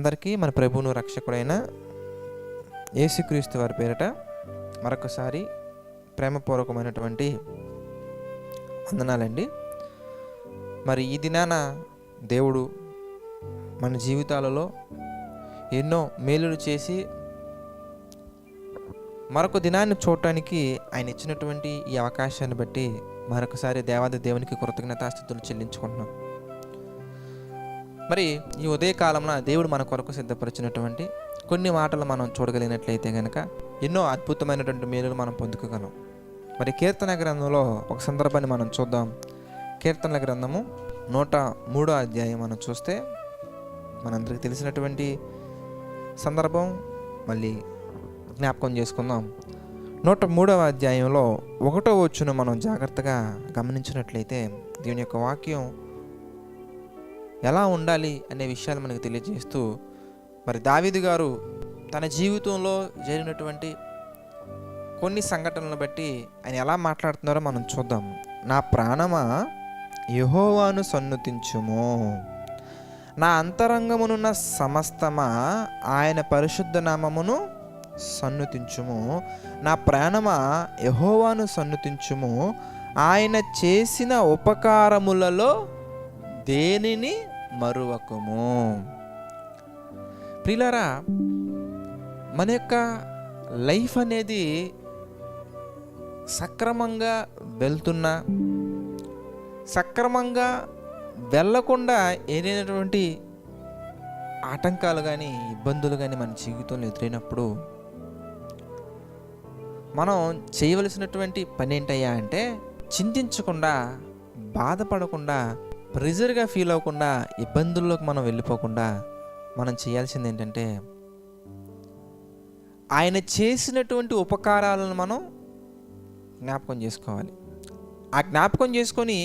అందరికీ మన ప్రభువును రక్షకుడైన యేసుక్రీస్తు వారి పేరిట మరొకసారి ప్రేమపూర్వకమైనటువంటి వందనాలండి. మరి ఈ దినాన దేవుడు మన జీవితాలలో ఎన్నో మేలులు చేసి మరొక దినాన్ని చూడటానికి ఆయన ఇచ్చినటువంటి ఈ అవకాశాన్ని బట్టి మరొకసారి దేవాది దేవునికి కృతజ్ఞతాస్తుతులు చెల్లించుకుంటున్నాం. మరి ఈ ఉదయకాలంలో దేవుడు మన కొరకు సిద్ధపరిచినటువంటి కొన్ని మాటలు మనం చూడగలిగినట్లయితే కనుక ఎన్నో అద్భుతమైనటువంటి మేలులు మనం పొందుకోగలం. మరి కీర్తన గ్రంథంలో ఒక సందర్భాన్ని మనం చూద్దాం. కీర్తనల గ్రంథము 103వ అధ్యాయం మనం చూస్తే మనందరికీ తెలిసినటువంటి సందర్భం మళ్ళీ జ్ఞాపకం చేసుకుందాం. 103వ అధ్యాయంలో 1వ వచనం మనం జాగ్రత్తగా గమనించినట్లయితే దేవుని యొక్క వాక్యం ఎలా ఉండాలి అనే విషయాలు మనకు తెలియజేస్తూ మరి దావీదు గారు తన జీవితంలో జరిగినటువంటి కొన్ని సంఘటనలను బట్టి ఆయన ఎలా మాట్లాడుతున్నారో మనం చూద్దాం. నా ప్రాణమా యెహోవాను సన్నుతించుము, నా అంతరంగమునున్న సమస్తమా ఆయన పరిశుద్ధ నామమును సన్నుతించుము. నా ప్రాణమా యెహోవాను సన్నుతించుము, ఆయన చేసిన ఉపకారములలో దేనిని మరువకము. ప్రియులారా, మన యొక్క లైఫ్ అనేది సక్రమంగా వెళ్తున్నా సక్రమంగా వెళ్ళకుండా ఏదైనటువంటి ఆటంకాలు కానీ ఇబ్బందులు కానీ మన జీవితంలో ఎదురైనప్పుడు మనం చేయవలసినటువంటి పని ఏంటయ్యా అంటే చింతించకుండా, బాధపడకుండా, ప్రెజర్గా ఫీల్ అవ్వకుండా, ఇబ్బందుల్లోకి మనం వెళ్ళిపోకుండా మనం చేయాల్సింది ఏంటంటే ఆయన చేసినటువంటి ఉపకారాలను మనం జ్ఞాపకం చేసుకోవాలి. ఆ జ్ఞాపకం చేసుకొని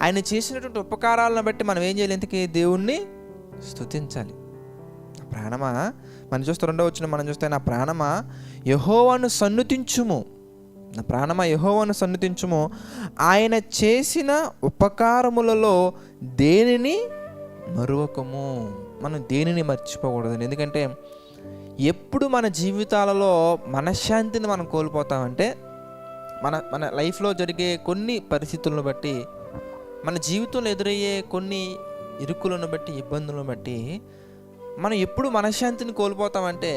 ఆయన చేసినటువంటి ఉపకారాలను బట్టి మనం ఏం చేయాలి? ఇంతకీ దేవుణ్ణి స్తుతించాలి. ప్రాణమా, మనం చూస్తే 2వ వచనం మనం చూస్తే నా ప్రాణమా యెహోవాను సన్నుతించుము, నా ప్రాణమా యెహోవాను సన్నుతించుము, ఆయన చేసిన ఉపకారములలో దేనిని మరువకము. మనం దేనిని మర్చిపోకూడదు. ఎందుకంటే ఎప్పుడు మన జీవితాలలో మనశ్శాంతిని మనం కోల్పోతామంటే మన లైఫ్లో జరిగే కొన్ని పరిస్థితులను బట్టి, మన జీవితంలో ఎదురయ్యే కొన్ని ఇరుకులను బట్టి, ఇబ్బందులను బట్టి మనం ఎప్పుడు మనశ్శాంతిని కోల్పోతామంటే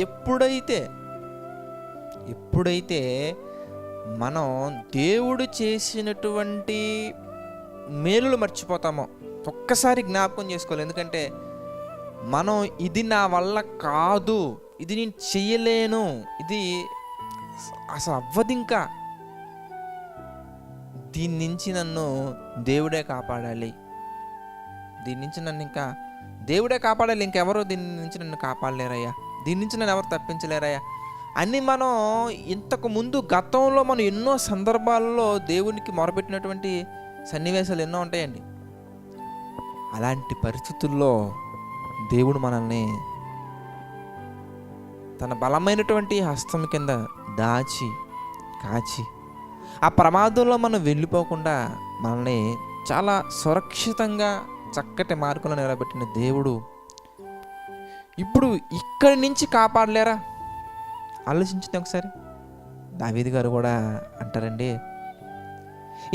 ఎప్పుడైతే మనం దేవుడు చేసినటువంటి మేలులు మర్చిపోతామో ఒక్కసారి జ్ఞాపకం చేసుకోవాలి. ఎందుకంటే మనం ఇది నా వల్ల కాదు, ఇది నేను చెయ్యలేను, ఇది అసలు అవ్వదు, ఇంకా దీని నుంచి నన్ను దేవుడే కాపాడాలి, దీని నుంచి నన్ను ఇంకా దేవుడే కాపాడాలి, ఇంకెవరో దీని నుంచి నన్ను కాపాడలేరయ్యా, దీని నుంచి నన్ను ఎవరు తప్పించలేరయ్యా అని మనం ఇంతకు ముందు గతంలో మనం ఎన్నో సందర్భాల్లో దేవునికి మొరపెట్టినటువంటి సన్నివేశాలు ఎన్నో ఉంటాయండి. అలాంటి పరిస్థితుల్లో దేవుడు మనల్ని తన బలమైనటువంటి హస్తం కింద దాచి కాచి ఆ ప్రమాదంలో మనం వెళ్ళిపోకుండా మనల్ని చాలా సురక్షితంగా చక్కటి మార్గంలో నిలబెట్టిన దేవుడు ఇప్పుడు ఇక్కడి నుంచి కాపాడలేరా? ఆలోచించింది ఒకసారి. దావీదు గారు కూడా అంటారండి,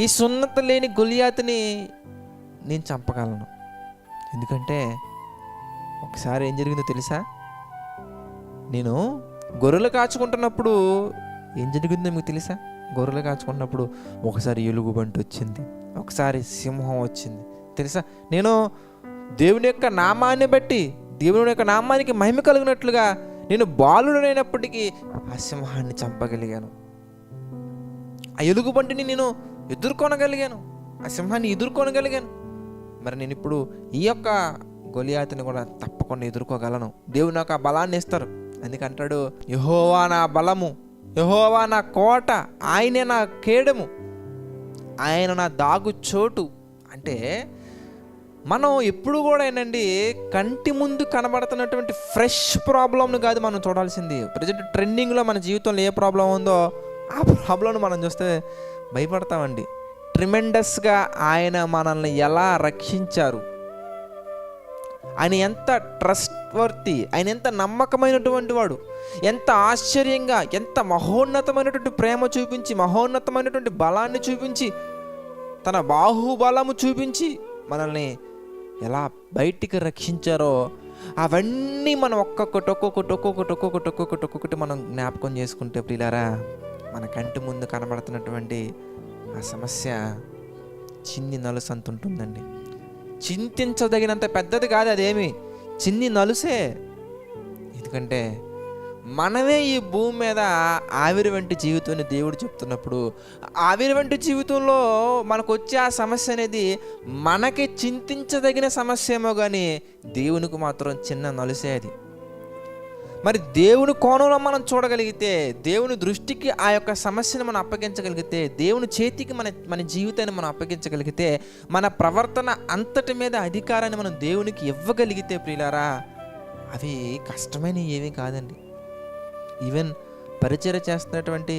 ఈ సున్నత లేని గొలియాతుని నేను చంపగలను. ఎందుకంటే ఒకసారి ఏం జరిగిందో తెలుసా? నేను గొర్రెలు కాచుకుంటున్నప్పుడు ఏం జరిగిందో మీకు తెలుసా? గొర్రెలు కాచుకుంటున్నప్పుడు ఒకసారి ఎలుగుబంటి వచ్చింది, ఒకసారి సింహం వచ్చింది తెలుసా? నేను దేవుని యొక్క నామాన్ని బట్టి, దేవుని యొక్క నామానికి మహిమ కలిగినట్లుగా నేను బాలుడైనప్పటికీ ఆ సింహాన్ని చంపగలిగాను, ఆ ఎలుగుబంటిని నేను ఎదుర్కొనగలిగాను, ఆ సింహాన్ని ఎదుర్కొనగలిగాను. మరి నేను ఇప్పుడు ఈ యొక్క గొలియాతుని కూడా తప్పకుండా ఎదుర్కోగలను. దేవుడు నాకు ఆ బలాన్ని ఇస్తారు. అందుకంటాడు, యెహోవా నా బలము, యెహోవా నా కోట, ఆయనే నా కేడము, ఆయన నా దాగు చోటు. అంటే మనం ఎప్పుడు కూడా ఏంటండి, కంటి ముందు కనబడుతున్నటువంటి ఫ్రెష్ ప్రాబ్లంను కాదు మనం చూడాల్సింది. ప్రజెంట్ ట్రెండింగ్లో మన జీవితంలో ఏ ప్రాబ్లం ఉందో ఆ ప్రాబ్లంను మనం చూస్తే భయపడతామండి. ట్రిమెండస్గా ఆయన మనల్ని ఎలా రక్షించారు, ఆయన ఎంత ట్రస్ట్ వర్తి, ఆయన ఎంత నమ్మకమైనటువంటి వాడు, ఎంత ఆశ్చర్యంగా, ఎంత మహోన్నతమైనటువంటి ప్రేమ చూపించి, మహోన్నతమైనటువంటి బలాన్ని చూపించి, తన బాహుబలము చూపించి మనల్ని ఎలా బయటికి రక్షించారో అవన్నీ మనం ఒక్కొక్కటి మనం జ్ఞాపకం చేసుకుంటే ప్రియులారా, మన కంటి ముందు కనబడుతున్నటువంటి ఆ సమస్య చిన్ని నలుసు అంత ఉంటుందండి. చింతించదగినంత పెద్దది కాదు అదేమి, చిన్ని నలుసే. ఎందుకంటే మనమే ఈ భూమి మీద ఆవిరి వంటి జీవితాన్ని దేవుడు చెప్తున్నప్పుడు, ఆవిరి వంటి జీవితంలో మనకు వచ్చే ఆ సమస్య అనేది మనకి చింతించదగిన సమస్య ఏమో కానీ దేవునికి మాత్రం చిన్న నలుసే అది. మరి దేవుని కోణంలో మనం చూడగలిగితే, దేవుని దృష్టికి ఆ యొక్క సమస్యను మనం అప్పగించగలిగితే, దేవుని చేతికి మన జీవితాన్ని మనం అప్పగించగలిగితే, మన ప్రవర్తన అంతటి మీద అధికారాన్ని మనం దేవునికి ఇవ్వగలిగితే ప్రియులారా, అవి కష్టమైన ఏమీ కాదండి. ఈవెన్ పరిచర్య చేస్తున్నటువంటి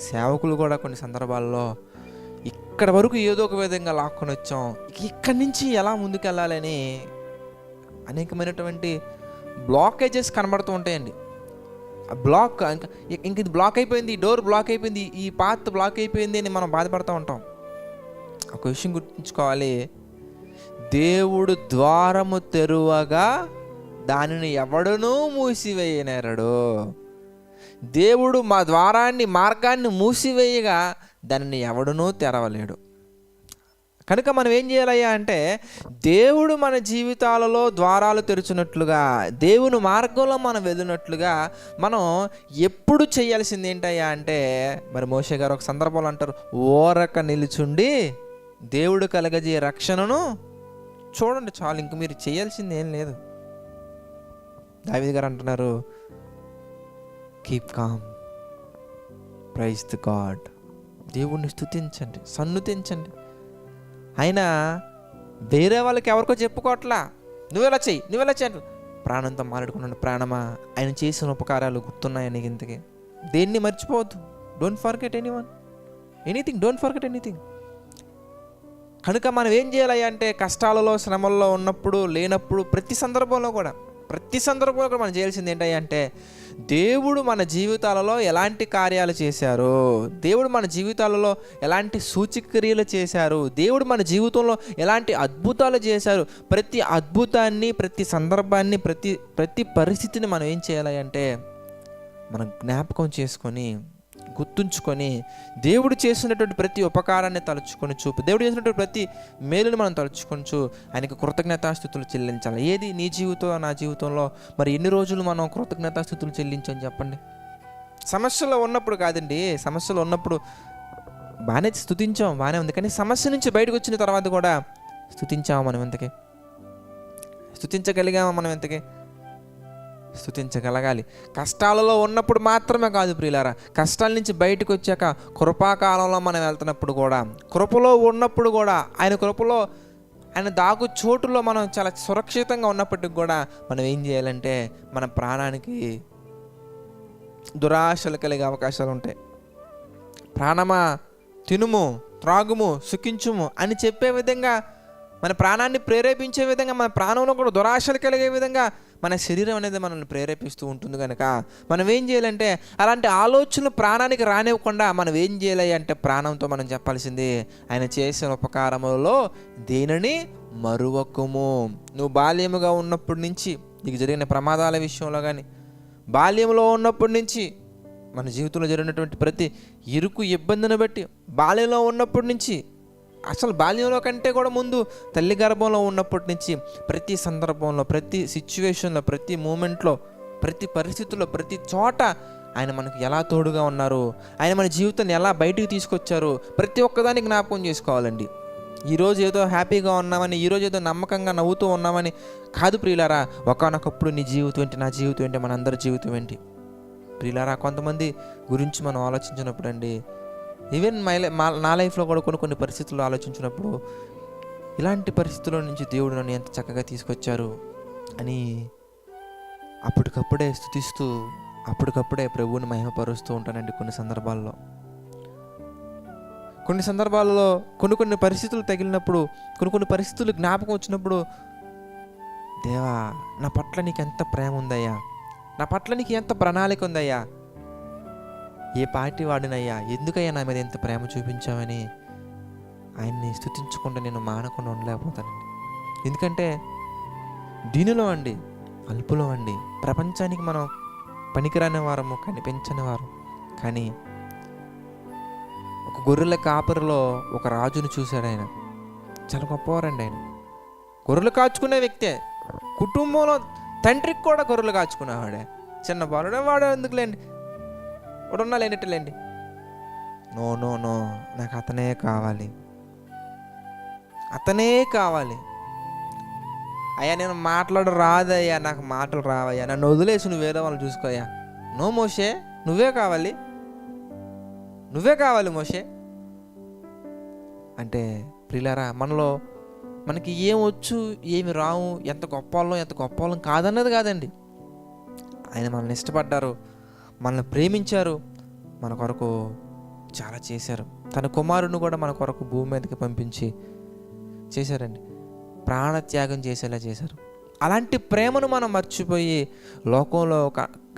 సేవకులు కూడా కొన్ని సందర్భాల్లో ఇక్కడ వరకు ఏదో ఒక విధంగా లాక్కొని వచ్చాం, ఇక్కడి నుంచి ఎలా ముందుకెళ్ళాలని అనేకమైనటువంటి బ్లాకేజెస్ కనబడుతూ ఉంటాయండి. ఆ బ్లాక్ ఇంక ఇది బ్లాక్ అయిపోయింది, ఈ డోర్ బ్లాక్ అయిపోయింది, ఈ పాత్ బ్లాక్ అయిపోయింది అని మనం బాధపడుతూ ఉంటాం. ఒక విషయం గుర్తుంచుకోవాలి, దేవుడు ద్వారము తెరువగా దానిని ఎవడనూ మూసివేయనేరడు. దేవుడు మార్గాన్ని మూసివేయగా దానిని ఎవడనూ తెరవలేడు. కనుక మనం ఏం చేయాలయ్యా అంటే, దేవుడు మన జీవితాలలో ద్వారాలు తెరుచున్నట్లుగా, దేవుని మార్గంలో మనం వెళ్ళినట్లుగా మనం ఎప్పుడు చేయాల్సింది ఏంటయ్యా అంటే, మరి మోషే గారు ఒక సందర్భంలో అంటారు, ఓరక నిలుచుండి దేవుడు కలగజే రక్షణను చూడండి చాలు, ఇంక మీరు చేయాల్సింది ఏం లేదు. దావీదు గారు అంటున్నారు, keep calm, praise the God, దేవుణ్ణి స్తుతించండి, సన్నుతించండి. ఆయన వేరే వాళ్ళకి ఎవరికో చెప్పుకోవట్లా, నువ్వెలా చెయ్యి, ప్రాణంతో మాట్లాడుకున్నాను, ప్రాణమా ఆయన చేసిన ఉపకారాలు గుర్తున్నాయి నీకు ఇంతకీ, దేన్ని మర్చిపోవద్దు. Don't forget anything, don't forget anything. కనుక మనం ఏం చేయాలి అంటే, కష్టాలలో శ్రమల్లో ఉన్నప్పుడు, లేనప్పుడు, ప్రతి సందర్భంలో కూడా మనం చేయాల్సింది ఏంటంటే అంటే, దేవుడు మన జీవితాలలో ఎలాంటి కార్యాలు చేశారు, దేవుడు మన జీవితాలలో ఎలాంటి సూచక్రియలు చేశారు, దేవుడు మన జీవితంలో ఎలాంటి అద్భుతాలు చేశారు, ప్రతి అద్భుతాన్ని, ప్రతి సందర్భాన్ని, ప్రతి పరిస్థితిని మనం ఏం చేయాలి అంటే, మనం జ్ఞాపకం చేసుకొని, గుర్తుంచుకొని, దేవుడు చేసినటువంటి ప్రతి ఉపకారాన్ని తలుచుకొని దేవుడు చేసినటువంటి ప్రతి మేలుని మనం తలుచుకొని ఆయనకు కృతజ్ఞతాస్థుతులు చెల్లించాలి. ఏది నీ జీవితం, నా జీవితంలో మరి ఎన్ని రోజులు మనం కృతజ్ఞతాస్థుతులు చెల్లించని చెప్పండి. సమస్యలో ఉన్నప్పుడు కాదండి, సమస్యలో ఉన్నప్పుడు బాగానే స్తుతించాం, బాగానే ఉంది, కానీ సమస్య నుంచి బయటకు వచ్చిన తర్వాత కూడా స్తుతించాము మనం ఎంతకే, స్తుతించగలిగామా మనం ఎంతకే, స్తుతించగలగాలి. కష్టాలలో ఉన్నప్పుడు మాత్రమే కాదు ప్రియులారా, కష్టాల నుంచి బయటకు వచ్చాక కృపాకాలంలో మనం వెళ్తున్నప్పుడు కూడా, కృపలో ఉన్నప్పుడు కూడా, ఆయన కృపలో, ఆయన దాగు చోటులో మనం చాలా సురక్షితంగా ఉన్నప్పటికి కూడా మనం ఏం చేయాలంటే, మన ప్రాణానికి దురాశలు కలిగే అవకాశాలు ఉంటాయి. ప్రాణమా తినుము, త్రాగుము, సుఖించుము అని చెప్పే విధంగా, మన ప్రాణాన్ని ప్రేరేపించే విధంగా, మన ప్రాణంలో కూడా దురాశలు కలిగే విధంగా మన శరీరం అనేది మనల్ని ప్రేరేపిస్తూ ఉంటుంది. కనుక మనం ఏం చేయాలంటే, అలాంటి ఆలోచనలు ప్రాణానికి రానివ్వకుండా మనం ఏం చేయాలి అంటే, ప్రాణంతో మనం చెప్పాల్సింది, ఆయన చేసిన ఉపకారములలో దేనిని మరువకుము. నువ్వు బాల్యముగా ఉన్నప్పటి నుంచి నీకు జరిగిన ప్రమాదాల విషయంలో కానీ, బాల్యంలో ఉన్నప్పటి నుంచి మన జీవితంలో జరిగినటువంటి ప్రతి ఇరుకు ఇబ్బందిని బట్టి, బాల్యంలో ఉన్నప్పటి నుంచి, అసలు బాల్యంలో కంటే కూడా ముందు తల్లి గర్భంలో ఉన్నప్పటి నుంచి, ప్రతి సందర్భంలో, ప్రతి సిచ్యువేషన్లో, ప్రతి మూమెంట్లో, ప్రతి పరిస్థితుల్లో, ప్రతి చోట ఆయన మనకు ఎలా తోడుగా ఉన్నారు, ఆయన మన జీవితాన్ని ఎలా బయటికి తీసుకొచ్చారు, ప్రతి ఒక్కదాన్ని జ్ఞాపకం చేసుకోవాలండి. ఈరోజు ఏదో హ్యాపీగా ఉన్నామని, ఈరోజు ఏదో నమ్మకంగా నవ్వుతూ ఉన్నామని కాదు ప్రియులారా. ఒకానొకప్పుడు నీ జీవితం ఏంటి, నా జీవితం ఏంటి, మనందరి జీవితం ఏంటి ప్రియులారా. కొంతమంది గురించి మనం ఆలోచించినప్పుడు అండి, ఈవెన్ నా లైఫ్లో కూడా కొన్ని పరిస్థితుల్లో ఆలోచించినప్పుడు, ఇలాంటి పరిస్థితుల్లో నుంచి దేవుడు నన్ను ఎంత చక్కగా తీసుకొచ్చారు అని అప్పటికప్పుడే స్తుతిస్తూ, అప్పటికప్పుడే ప్రభువుని మహిమపరుస్తూ ఉంటానండి. కొన్ని సందర్భాలలో కొన్ని పరిస్థితులు తగిలినప్పుడు, కొన్ని పరిస్థితులు జ్ఞాపకం వచ్చినప్పుడు దేవా, నా పట్ల నీకు ఎంత ప్రేమ ఉందయ్యా, నా పట్ల నీకు ఎంత ప్రణాళిక ఉందయ్యా, ఏ పార్టీ వాడినయ్యా, ఎందుకయ్యా నా మీద ఎంత ప్రేమ చూపించావని ఆయన్ని స్తుతించకుండా నేను మానకుండా ఉండలేకపోతానండి. ఎందుకంటే దీనిలో అండి, అల్పులో అండి, ప్రపంచానికి మనం పనికిరాని వారము, కనిపించని వారు. కానీ ఒక గొర్రెల కాపరిలో ఒక రాజును చూశాడు. ఆయన చాలా గొప్పవారండి. ఆయన గొర్రెలు కాచుకునే వ్యక్తే, కుటుంబంలో తండ్రికి కూడా గొర్రెలు కాచుకునేవాడే. చిన్న బాలుడే, వాడు ఎందుకులేండి, వాడున్నా లేనట్టులేండి. నో నో నో, నాకు అతనే కావాలి, అతనే కావాలి. అయ్యా నేను మాట్లాడు రాదయ్యా, నాకు మాటలు రావయ్యా, నన్ను వదిలేసి నువ్వు వేరే వాళ్ళని చూసుకోయ్యా. నో మోషే, నువ్వే కావాలి, నువ్వే కావాలి మోషే అంటే. ప్రియులారా, మనకి ఏం వచ్చు ఏమి రావు, ఎంత గొప్ప వాళ్ళం కాదన్నది కాదండి. ఆయన మనల్ని ఇష్టపడ్డారు, మనల్ని ప్రేమించారు, మన కొరకు చాలా చేశారు. తన కుమారుడిని కూడా మన కొరకు భూమి మీదకి పంపించి చేశారండి, ప్రాణత్యాగం చేసేలా చేశారు. అలాంటి ప్రేమను మనం మర్చిపోయి లోకంలో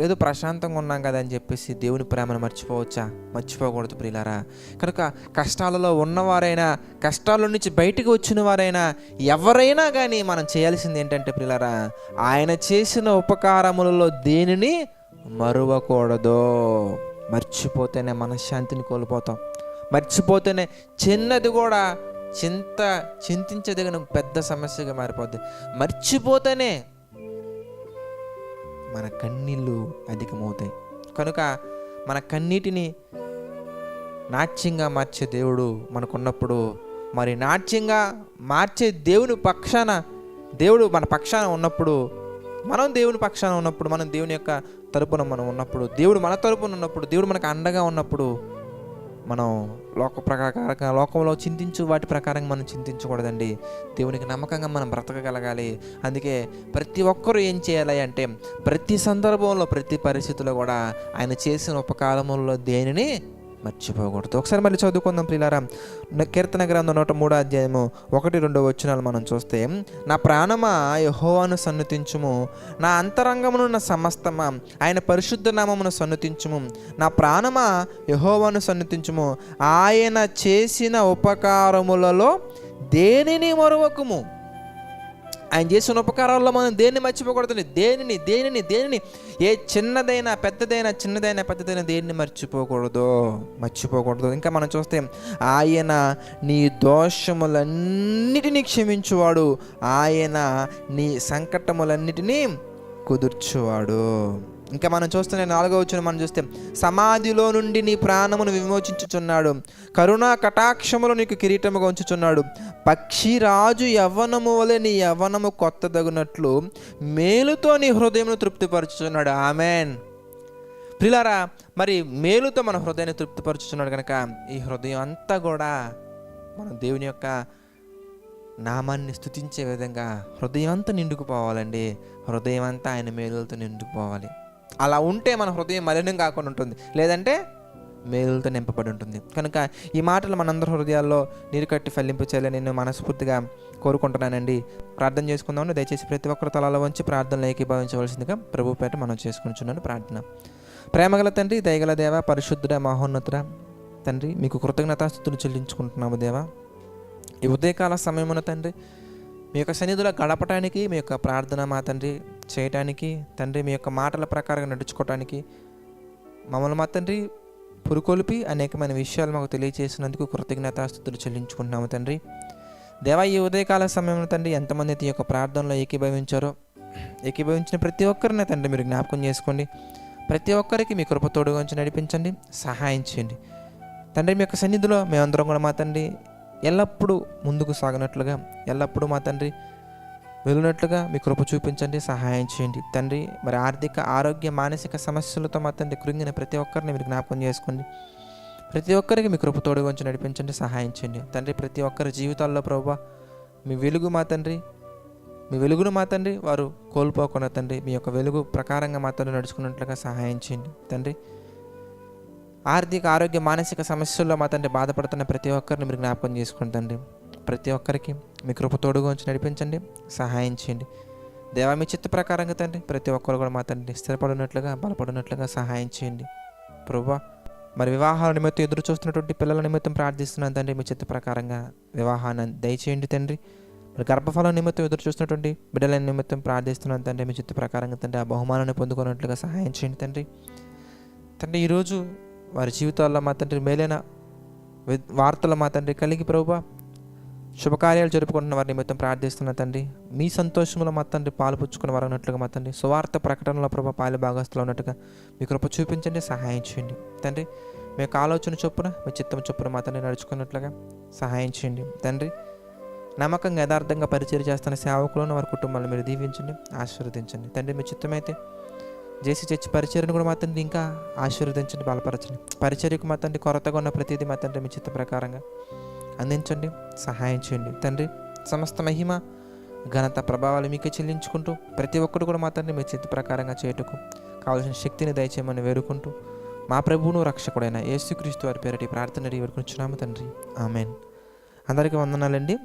ఏదో ప్రశాంతంగా ఉన్నాం కదా అని చెప్పేసి దేవుని ప్రేమను మర్చిపోవచ్చా? మర్చిపోకూడదు ప్రియులారా. కనుక కష్టాలలో ఉన్నవారైనా, కష్టాల నుంచి బయటకు వచ్చిన వారైనా, ఎవరైనా కానీ మనం చేయాల్సింది ఏంటంటే ప్రియులారా, ఆయన చేసిన ఉపకారములలో దేనిని మరువకూడదు. మర్చిపోతేనే మనశ్శాంతిని కోల్పోతాం. మర్చిపోతేనే చిన్నది కూడా చింతించదగిన పెద్ద సమస్యగా మారిపోద్ది. మర్చిపోతేనే మన కన్నీళ్ళు అధికమవుతాయి. కనుక మన కన్నీటిని నాట్యంగా మార్చే దేవుడు మనకున్నప్పుడు, మరి నాట్యంగా మార్చే దేవుడు మన పక్షాన ఉన్నప్పుడు, మనం దేవుని పక్షాన ఉన్నప్పుడు, మనం దేవుని యొక్క తరపున మనం ఉన్నప్పుడు, దేవుడు మన తరపున ఉన్నప్పుడు, దేవుడు మనకు అండగా ఉన్నప్పుడు, మనం లోకంలో చింతించు వాటి ప్రకారంగా మనం చింతించకూడదండి. దేవునికి నమ్మకంగా మనం బ్రతకగలగాలి. అందుకే ప్రతి ఒక్కరూ ఏం చేయాలి అంటే, ప్రతి సందర్భంలో, ప్రతి పరిస్థితిలో కూడా ఆయన చేసిన ఉపకారములలో దేనిని మర్చిపోకూడదు. ఒకసారి మళ్ళీ చదువుకుందాం ప్రియులారా. కీర్తన గ్రంథం 103 అధ్యాయము 1-2 వచనాలు మనం చూస్తే, నా ప్రాణమా యెహోవాను సన్నుతించుము, నా అంతరంగమునున్న సమస్తమా ఆయన పరిశుద్ధ నామమును సన్నుతించుము. నా ప్రాణమా యెహోవాను సన్నుతించుము, ఆయన చేసిన ఉపకారములలో దేనిని మరువకుము. ఆయన చేసిన ఉపకారాల్లో మనం దేన్ని మర్చిపోకూడదండి. దేనిని ఏ చిన్నదైనా పెద్దదైనా దేన్ని మర్చిపోకూడదు. ఇంకా మనం చూస్తే, ఆయన నీ దోషములన్నిటినీ క్షమించువాడు, ఆయన నీ సంకటములన్నిటినీ కుదుర్చువాడు. ఇంకా మనం చూస్తే 4వ వచనం మనం చూస్తే, సమాధిలో నుండి నీ ప్రాణమును విమోచించుచున్నాడు, కరుణా కటాక్షములు నీకు కిరీటముగా ఉంచుచున్నాడు, పక్షిరాజు యవ్వనము వలె నీ యవ్వనము కొత్తదగునట్లు మేలుతో నీ హృదయమును తృప్తిపరచుచున్నాడు. ఆమెన్. ప్రియులారా, మరి మేలుతో మన హృదయాన్ని తృప్తిపరచుచున్నాడు కనుక ఈ హృదయం అంతా కూడా మనం దేవుని యొక్క నామాన్ని స్తుతించే విధంగా హృదయం అంతా నిండుకుపోవాలండి. హృదయం అంతా ఆయన మేలులతో నిండుకుపోవాలి. అలా ఉంటే మన హృదయం మలినం కాకుండా ఉంటుంది, లేదంటే మేలులతో నింపబడి ఉంటుంది. కనుక ఈ మాటలు మనందరి హృదయాల్లో నీరు కట్టి ఫలింపు చేయాలని నేను మనస్ఫూర్తిగా కోరుకుంటున్నానండి. ప్రార్థన చేసుకుందామని దయచేసి ప్రతి ఒక్కరు తలలో వంచి ప్రార్థనలు ఏకీభవించవలసిందిగా ప్రభు పేట మనం చేసుకుంటున్నాను ప్రార్థన. ప్రేమగల తండ్రి, దయగల దేవ, పరిశుద్ధుడ, మహోన్నతుడ తండ్రి, మీకు కృతజ్ఞతాస్తుతులు చెల్లించుకుంటున్నాము దేవా. ఈ ఉదయకాల సమయమున తండ్రి, మీ యొక్క సన్నిధిలో గడపటానికి, మీ యొక్క ప్రార్థన మా తండ్రి చేయటానికి తండ్రి, మీ యొక్క మాటల ప్రకారంగా నడుచుకోవటానికి మమ్మల్ని మా తండ్రి పురుకొల్పి అనేకమైన విషయాలు మాకు తెలియజేసినందుకు కృతజ్ఞతాస్తుతులు చెల్లించుకుంటున్నాము తండ్రి. దేవా, ఈ ఉదయకాల సమయంలో తండ్రి ఎంతమంది అయితే ఈ యొక్క ప్రార్థనలో ఏకీభవించిన ప్రతి ఒక్కరిని తండ్రి మీరు జ్ఞాపకం చేసుకోండి. ప్రతి ఒక్కరికి మీ కృపతోడుగా ఉంచి నడిపించండి, సహాయం చేయండి తండ్రి. మీ యొక్క సన్నిధిలో మేమందరం కూడా మా తండ్రి ఎల్లప్పుడూ ముందుకు సాగినట్లుగా, ఎల్లప్పుడూ మా తండ్రి వెళ్ళినట్లుగా మీ కృప చూపించండి, సహాయం చేయండి తండ్రి. మరి ఆర్థిక, ఆరోగ్య, మానసిక సమస్యలతో మా తండ్రి కృంగిన ప్రతి ఒక్కరిని మీరు జ్ఞాపకం చేసుకోండి. ప్రతి ఒక్కరికి మీ కృప తోడుగా ఉంచి నడిపించండి, సహాయం చేయండి తండ్రి. ప్రతి ఒక్కరి జీవితాల్లో ప్రభువా మీ వెలుగు మా తండ్రి, మీ వెలుగును మా తండ్రి వారు కోల్పోకుండా తండ్రి మీ యొక్క వెలుగు ప్రకారంగా మా తండ్రి నడుచుకున్నట్లుగా సహాయం చేయండి తండ్రి. ఆర్థిక, ఆరోగ్య, మానసిక సమస్యల్లో మా తండ్రి బాధపడుతున్న ప్రతి ఒక్కరిని మీరు జ్ఞాపకం చేసుకోండి తండ్రి. ప్రతి ఒక్కరికి మీ కృప తోడుగా ఉంచి నడిపించండి, సహాయం చేయండి. దేవా మీ చిత్త ప్రకారంగా తండ్రి ప్రతి ఒక్కరు కూడా మా తండ్రి స్థిరపడినట్లుగా బలపడినట్లుగా సహాయం చేయండి ప్రభువా. మరి వివాహాల నిమిత్తం ఎదురు చూస్తున్నటువంటి పిల్లల నిమిత్తం ప్రార్థిస్తున్నాను తండ్రి, మీ చిత్త ప్రకారంగా వివాహాన్ని దయచేయండి తండ్రి. మరి గర్భఫలం నిమిత్తం ఎదురు చూస్తున్నటువంటి బిడ్డల నిమిత్తం ప్రార్థిస్తున్నాను తండ్రి, మీ చిత్త ప్రకారంగా తండ్రి ఆ బహుమానాన్ని పొందుకున్నట్లుగా సహాయం చేయండి తండ్రి. తండ్రి ఈరోజు వారి జీవితాల్లో మా తండ్రి మేలైన వార్తలు మా తండ్రి కలిగి ప్రభువా శుభకార్యాలు జరుపుకుంటున్న వారి నిమిత్తం ప్రార్థిస్తున్న తండ్రి, మీ సంతోషంలో మా తండ్రి పాలు పుచ్చుకుని వరనట్లుగా మా తండ్రి సువార్త ప్రకటనలో ప్రభా పాలు భాగస్తులు ఉన్నట్టుగా మీ కృప చూపించండి, సహాయం చేయండి తండ్రి. మీకు ఆలోచన చొప్పున మీ చిత్తం చొప్పున మా తండ్రి నడుచుకున్నట్లుగా సహాయం చేయండి తండ్రి. నమ్మకంగా యథార్థంగా పరిచయం చేస్తున్న సేవకులను వారి కుటుంబాలను మీరు దీవించండి, ఆశీర్వదించండి తండ్రి. మీ చిత్తమైతే జేసీ చర్చి పరిచర్యను కూడా మా తండ్రి ఇంకా ఆశీర్వదించండి, బలపరచండి. పరిచర్యకు మా తండ్రి కొరతగా ఉన్న ప్రతిదీ మా తండ్రి మీ చిత్త ప్రకారంగా అందించండి, సహాయం చేయండి తండ్రి. సమస్త మహిమ ఘనత ప్రభావాలు మీకే చెల్లించుకుంటూ ప్రతి ఒక్కరు కూడా మా తండ్రి మీ చిత్త ప్రకారంగా చేయుటకు కావాల్సిన శక్తిని దయచేయమని వేడుకుంటూ మా ప్రభువును రక్షకుడైన యేసుక్రీస్తు వారి పేరటి ప్రార్థన వేడుకుంటున్నాము తండ్రి, ఆమెన్. అందరికీ వందనాలండి.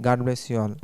God bless you all.